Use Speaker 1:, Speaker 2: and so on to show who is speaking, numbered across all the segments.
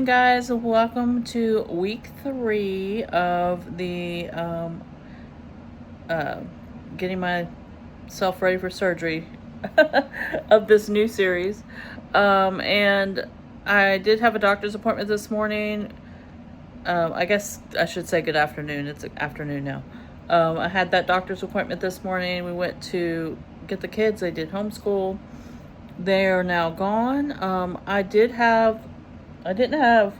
Speaker 1: morning, guys. Welcome to week 3 of the getting myself ready for surgery of this new series. And I did have a doctor's appointment this morning. I guess I should say good afternoon. It's afternoon now. I had that doctor's appointment this morning. We went to get the kids. They did homeschool. They are now gone. I didn't have,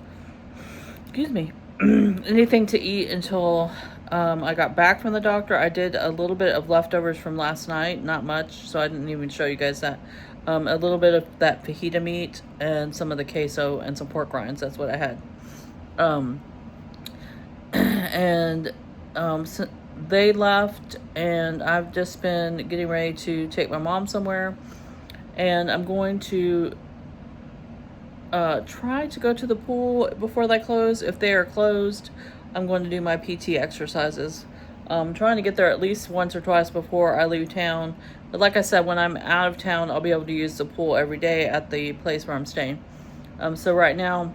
Speaker 1: excuse me, anything to eat until I got back from the doctor. I did a little bit of leftovers from last night, not much, so I didn't even show you guys that. A little bit of that fajita meat and some of the queso and some pork rinds. That's what I had. So they left, and I've just been getting ready to take my mom somewhere, and I'm going to try to go to the pool before they close. If they are closed, I'm going to do my PT exercises. I'm trying to get there at least once or twice before I leave town. But like I said, when I'm out of town, I'll be able to use the pool every day at the place where I'm staying. So right now,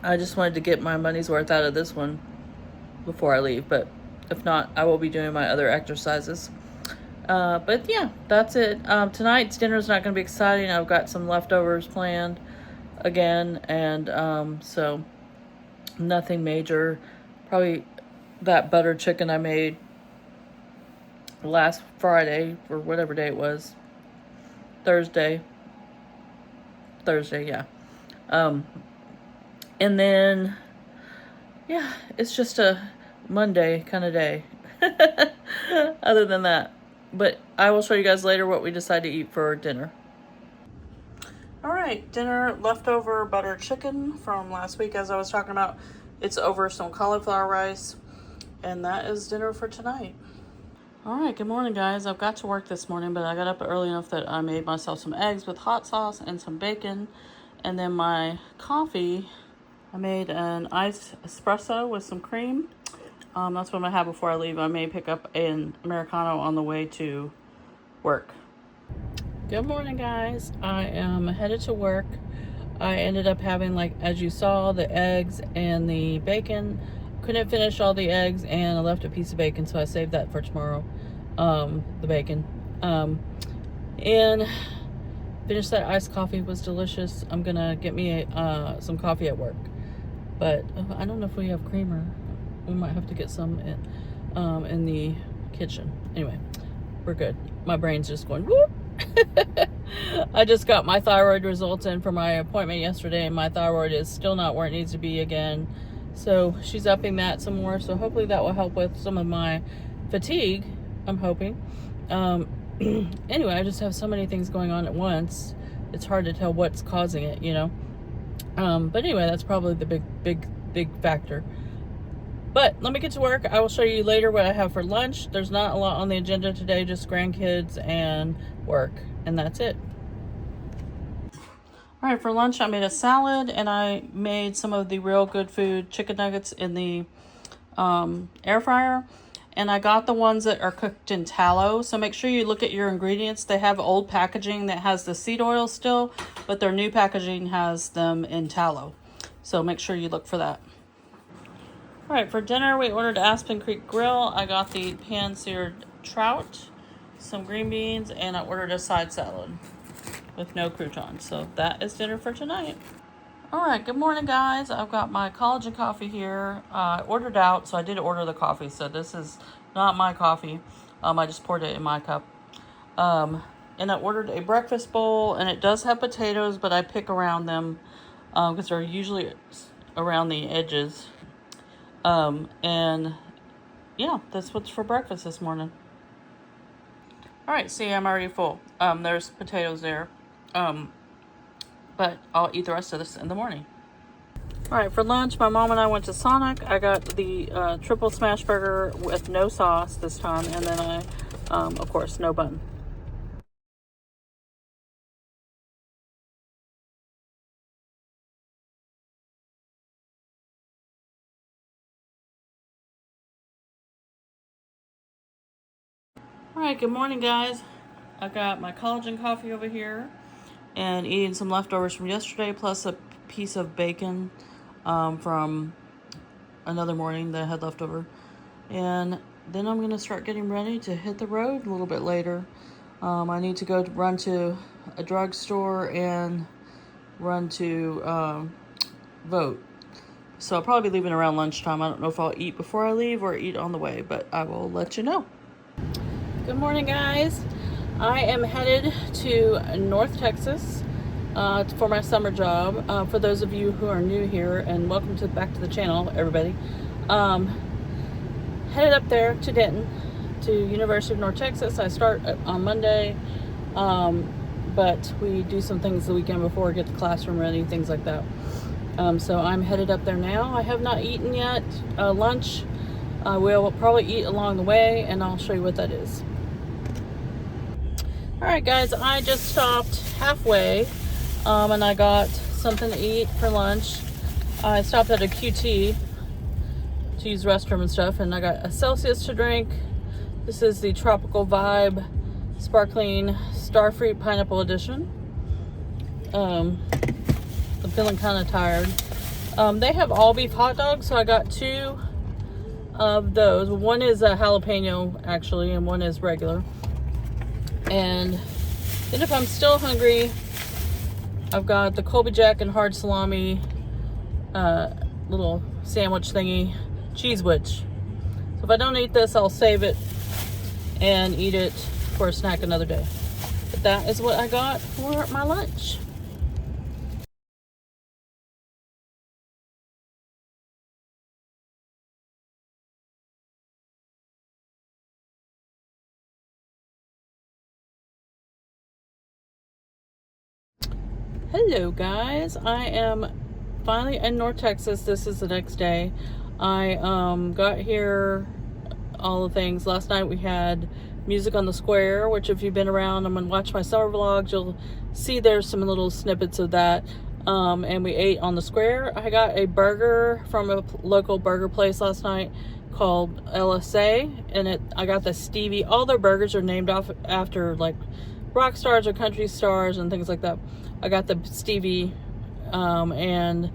Speaker 1: I just wanted to get my money's worth out of this one before I leave. But if not, I will be doing my other exercises. But yeah, that's it. Tonight's dinner is not going to be exciting. I've got some leftovers planned again, and so nothing major. Probably that butter chicken I made last Friday, or whatever day it was. Thursday, yeah. And then, yeah, it's just a Monday kind of day. Other than that. But I will show you guys later what we decide to eat for dinner. All right, dinner, leftover butter chicken from last week, as I was talking about. It's over some cauliflower rice, and that is dinner for tonight. All right, good morning, guys. I've got to work this morning, but I got up early enough that I made myself some eggs with hot sauce and some bacon. And then my coffee, I made an iced espresso with some cream. That's what I'm going to have before I leave. I may pick up an Americano on the way to work. Good morning, guys. I am headed to work. I ended up having, like, as you saw, the eggs and the bacon. Couldn't finish all the eggs, and I left a piece of bacon, so I saved that for tomorrow. The bacon. And finished that iced coffee. It was delicious. I'm going to get me some coffee at work. But I don't know if we have creamer. We might have to get some in the kitchen. Anyway, we're good. My brain's just going whoop. I just got my thyroid results in for my appointment yesterday, and my thyroid is still not where it needs to be again. So she's upping that some more. So hopefully that will help with some of my fatigue, I'm hoping. Anyway, I just have so many things going on at once. It's hard to tell what's causing it, you know. But anyway, that's probably the big factor. But let me get to work. I will show you later what I have for lunch. There's not a lot on the agenda today, just grandkids and work, and that's it. All right, for lunch I made a salad, and I made some of the Real Good Food chicken nuggets in the air fryer. And I got the ones that are cooked in tallow. So make sure you look at your ingredients. They have old packaging that has the seed oil still, but their new packaging has them in tallow. So make sure you look for that. All right, for dinner, we ordered Aspen Creek Grill. I got the pan-seared trout, some green beans, and I ordered a side salad with no croutons. So that is dinner for tonight. All right, good morning, guys. I've got my collagen coffee here. I ordered out, so I did order the coffee. So this is not my coffee. I just poured it in my cup. And I ordered a breakfast bowl, and it does have potatoes, but I pick around them because they're usually around the edges. And yeah, that's what's for breakfast this morning. All right, see, I'm already full. There's potatoes there. But I'll eat the rest of this in the morning. All right, for lunch, my mom and I went to Sonic. I got the triple smash burger with no sauce this time, and then I, of course, no bun. All right, good morning, guys. I got my collagen coffee over here and eating some leftovers from yesterday, plus a piece of bacon from another morning that I had left over. And then I'm going to start getting ready to hit the road a little bit later. I need to go run to a drugstore and run to vote. So I'll probably be leaving around lunchtime. I don't know if I'll eat before I leave or eat on the way, but I will let you know. Good morning, guys. I am headed to North Texas for my summer job. For those of you who are new here, and welcome back to the channel, everybody. Headed up there to Denton, to University of North Texas. I start on Monday, but we do some things the weekend before, get the classroom ready, things like that. So I'm headed up there now. I have not eaten yet lunch. I will probably eat along the way, and I'll show you what that is. Alright guys, I just stopped halfway, and I got something to eat for lunch. I stopped at a QT to use the restroom and stuff, and I got a Celsius to drink. This is the Tropical Vibe Sparkling Starfruit Pineapple Edition. I'm feeling kind of tired. They have all beef hot dogs, so I got 2 of those. One is a jalapeno actually, and one is regular. And then if I'm still hungry, I've got the Colby Jack and hard salami little sandwich thingy, cheese witch. So if I don't eat this, I'll save it and eat it for a snack another day. But that is what I got for my lunch. Hello guys, I am finally in North Texas. This is the next day. I got here, all the things. Last night we had music on the square, which if you've been around and watch my summer vlogs, you'll see there's some little snippets of that. And we ate on the square. I got a burger from a local burger place last night called LSA, and I got the Stevie. All their burgers are named after like rock stars or country stars and things like that. I got the Stevie, and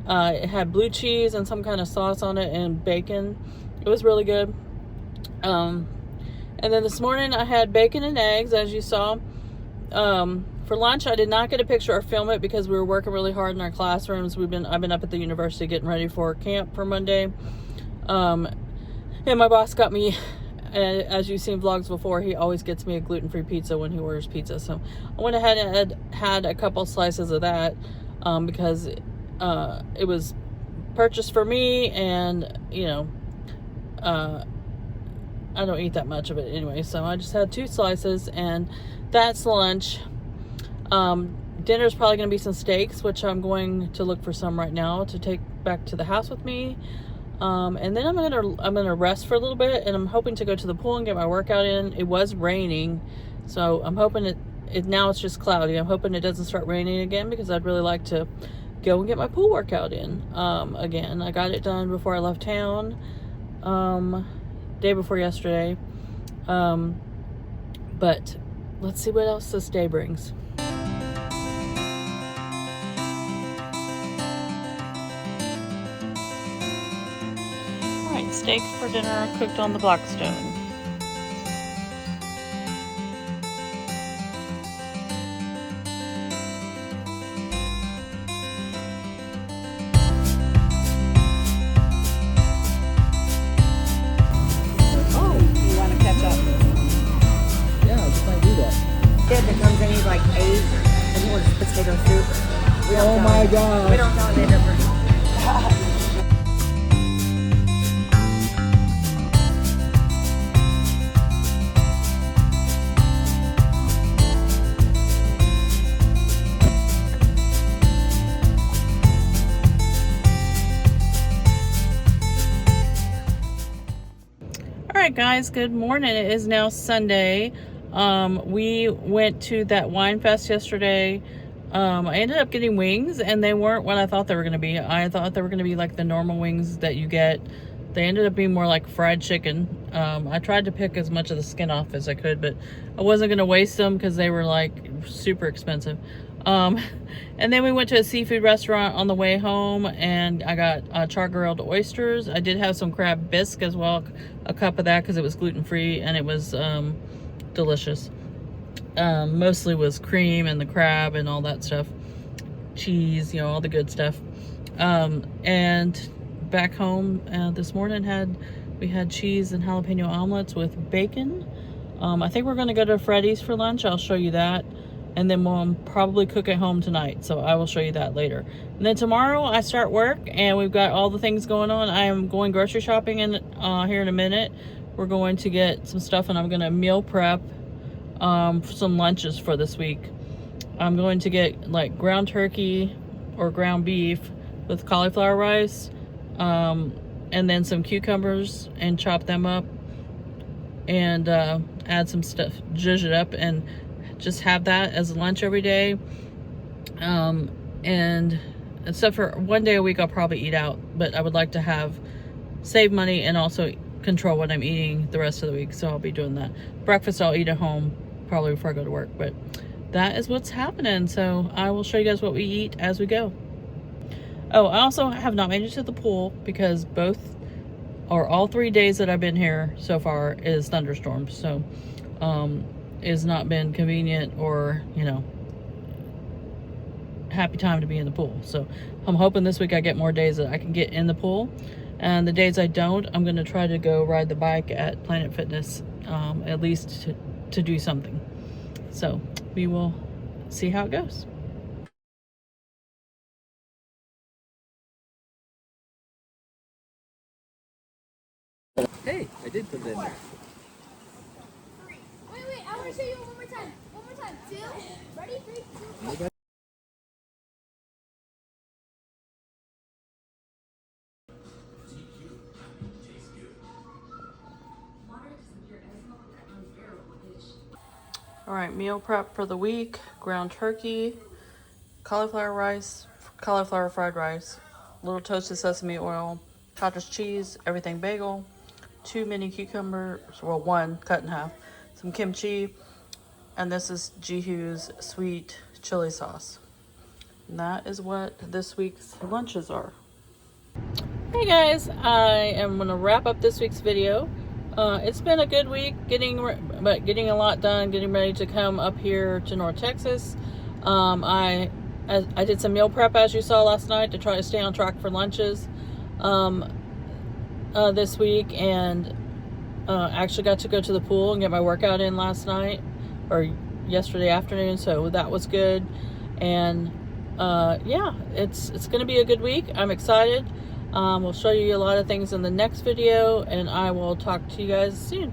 Speaker 1: it had blue cheese and some kind of sauce on it and bacon. It was really good. And then this morning I had bacon and eggs, as you saw. For lunch, I did not get a picture or film it because we were working really hard in our classrooms. I've been up at the university getting ready for camp for Monday. And my boss got me, as you've seen vlogs before, he always gets me a gluten-free pizza when he orders pizza. So I went ahead and had a couple slices of that because it was purchased for me, and you know, I don't eat that much of it anyway. So I just had 2 slices, and that's lunch. Dinner's probably going to be some steaks, which I'm going to look for some right now to take back to the house with me. And then I'm gonna rest for a little bit, and I'm hoping to go to the pool and get my workout in. It was raining, so I'm hoping now it's just cloudy. I'm hoping it doesn't start raining again, because I'd really like to go and get my pool workout in again. I got it done before I left town, day before yesterday. But let's see what else this day brings. Steak for dinner, cooked on the Blackstone.
Speaker 2: Oh, you want to catch up?
Speaker 3: Yeah, I just might do that.
Speaker 2: Dad that comes in, he's like 8, and he wants potato soup.
Speaker 3: Oh my God.
Speaker 2: We don't know the difference.
Speaker 1: Alright guys, good morning. It is now Sunday. We went to that wine fest yesterday. I ended up getting wings, and they weren't what I thought they were going to be. I thought they were going to be like the normal wings that you get. They ended up being more like fried chicken. I tried to pick as much of the skin off as I could, but I wasn't going to waste them because they were like super expensive. And then we went to a seafood restaurant on the way home, and I got char-grilled oysters. I did have some crab bisque as well, a cup of that because it was gluten-free, and it was delicious. Mostly was cream and the crab and all that stuff. Cheese, you know, all the good stuff. And back home this morning we had cheese and jalapeno omelets with bacon. I think we're going to go to Freddy's for lunch. I'll show you that. And then we'll probably cook at home tonight, so I will show you that later. And then tomorrow I start work, and we've got all the things going on. I am going grocery shopping here in a minute. We're going to get some stuff, and I'm going to meal prep some lunches for this week. I'm going to get like ground turkey or ground beef with cauliflower rice, and then some cucumbers, and chop them up, and add some stuff, zhuzh it up, and just have that as a lunch every day. And except for one day a week I'll probably eat out, but I would like to save money and also control what I'm eating the rest of the week, so I'll be doing that. Breakfast I'll eat at home probably before I go to work, but that is what's happening. So I will show you guys what we eat as we go. Oh, I also have not made it to the pool because all 3 days that I've been here so far is thunderstorms, so it's not been convenient or, you know, happy time to be in the pool. So I'm hoping this week I get more days that I can get in the pool, and the days I don't, I'm going to try to go ride the bike at Planet Fitness, at least to do something. So we will see how it goes.
Speaker 3: Hey, I did put it in there.
Speaker 4: Wait, I want to show you one more time. One more time. 2. Ready? 3, 2, 1.
Speaker 1: All right, meal prep for the week: ground turkey, cauliflower rice, cauliflower fried rice, little toasted sesame oil, cottage cheese, everything bagel, 2 mini cucumbers, well, 1 cut in half, some kimchi, and this is Jihu's sweet chili sauce. And that is what this week's lunches are. Hey guys, I am gonna wrap up this week's video. It's been a good week, getting a lot done, getting ready to come up here to North Texas. I did some meal prep, as you saw last night, to try to stay on track for lunches this week, and actually got to go to the pool and get my workout in last night or yesterday afternoon, so that was good. And yeah, it's gonna be a good week. I'm excited. We'll show you a lot of things in the next video, and I will talk to you guys soon.